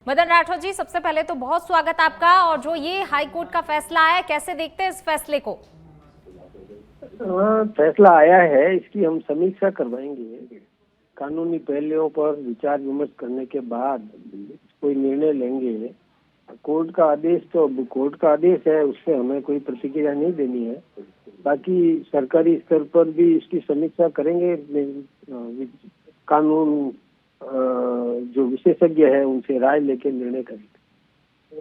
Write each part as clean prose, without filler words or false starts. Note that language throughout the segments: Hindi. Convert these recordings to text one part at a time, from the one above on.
मदन राठौर जी, सबसे पहले तो बहुत स्वागत आपका। और जो ये हाई कोर्ट का फैसला आया, कैसे देखते हैं इस फैसले को? फैसला आया है, इसकी हम समीक्षा करवाएंगे। कानूनी पहलुओं पर विचार विमर्श करने के बाद कोई निर्णय लेंगे। कोर्ट का आदेश तो अब कोर्ट का आदेश है, उससे हमें कोई प्रतिक्रिया नहीं देनी है। बाकी सरकारी स्तर पर भी इसकी समीक्षा करेंगे। कानून जो विशेषज्ञ है उनसे राय लेके निर्णय करेंगे।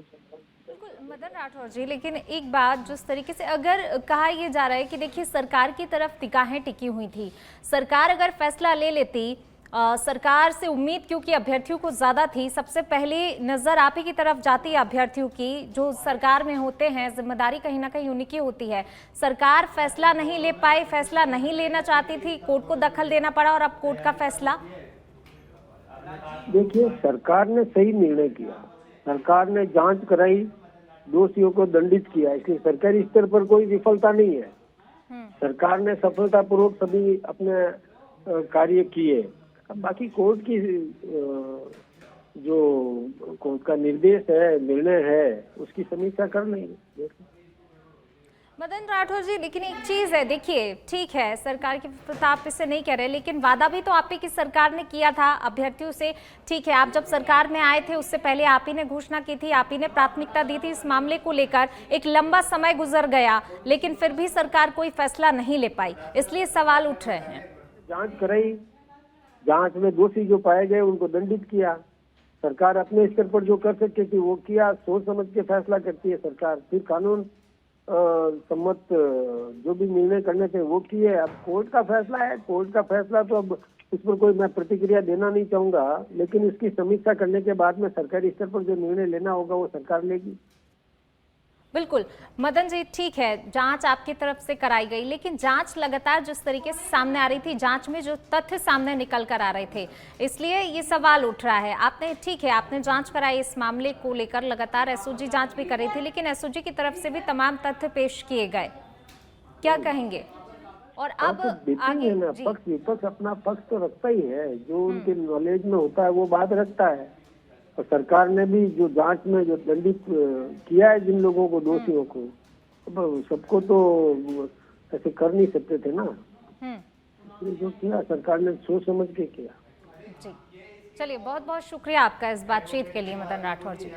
बिल्कुल मदन राठौर जी, लेकिन एक बात, जिस तरीके से अगर कहा यह जा रहा है कि देखिए सरकार की तरफ निगाहें टिकी हुई थी, सरकार अगर फैसला ले लेती, सरकार से उम्मीद क्योंकि अभ्यर्थियों को ज्यादा थी, सबसे पहले नजर आप ही की तरफ जाती है अभ्यर्थियों की, जो सरकार में होते हैं, जिम्मेदारी कहीं ना कहीं उन्हीं की होती है। सरकार फैसला नहीं ले पाई, फैसला नहीं लेना चाहती थी, कोर्ट को दखल देना पड़ा और अब कोर्ट का फैसला। देखिए, सरकार ने सही निर्णय किया। सरकार ने जांच कराई, दोषियों को दंडित किया, इसलिए सरकारी स्तर पर कोई विफलता नहीं है। सरकार ने सफलतापूर्वक सभी अपने कार्य किए। अब बाकी कोर्ट की जो कोर्ट का निर्देश है, निर्णय है, उसकी समीक्षा कर लेंगे। मदन राठौर जी, लेकिन एक चीज है, देखिए ठीक है सरकार की विफलता आप इससे नहीं कह रहे, लेकिन वादा भी तो आप ही की सरकार ने किया था अभ्यर्थियों से। ठीक है, आप जब सरकार में आए थे उससे पहले आप ही ने घोषणा की थी, आप ही ने प्राथमिकता दी थी इस मामले को लेकर। एक लंबा समय गुजर गया, लेकिन फिर भी सरकार कोई फैसला नहीं ले पाई, इसलिए सवाल उठ रहे हैं। जांच कराई, जांच में दोषी जो पाए गए उनको दंडित किया। सरकार अपने स्तर पर जो कर सकती थी वो किया। सोच समझ के फैसला करती है सरकार, फिर कानून सम्मत जो भी निर्णय करने थे वो किए। अब कोर्ट का फैसला है, कोर्ट का फैसला तो अब इस पर कोई मैं प्रतिक्रिया देना नहीं चाहूंगा, लेकिन इसकी समीक्षा करने के बाद में सरकारी स्तर पर जो निर्णय लेना होगा वो सरकार लेगी। बिल्कुल मदन जी, ठीक है, जांच आपकी तरफ से कराई गई, लेकिन जांच लगातार जिस तरीके से सामने आ रही थी, जांच में जो तथ्य सामने निकल कर आ रहे थे, इसलिए ये सवाल उठ रहा है। आपने ठीक है, आपने जांच कराई इस मामले को लेकर, लगातार एसओजी जांच भी कर रही थी, लेकिन एसओजी की तरफ से भी तमाम तथ्य पेश किए गए, क्या कहेंगे? और अब आगे ना, पक्ष विपक्ष अपना पक्ष तो रखता ही है, जो उनके नॉलेज में होता है वो बात रखता है। और सरकार ने भी जो जांच में जो दंडित किया है जिन लोगों को, दोषियों को, सबको तो ऐसे कर नहीं सकते थे ना। जो किया सरकार ने सोच समझ के किया। जी, चलिए, बहुत बहुत शुक्रिया आपका इस बातचीत के लिए मदन राठौर जी।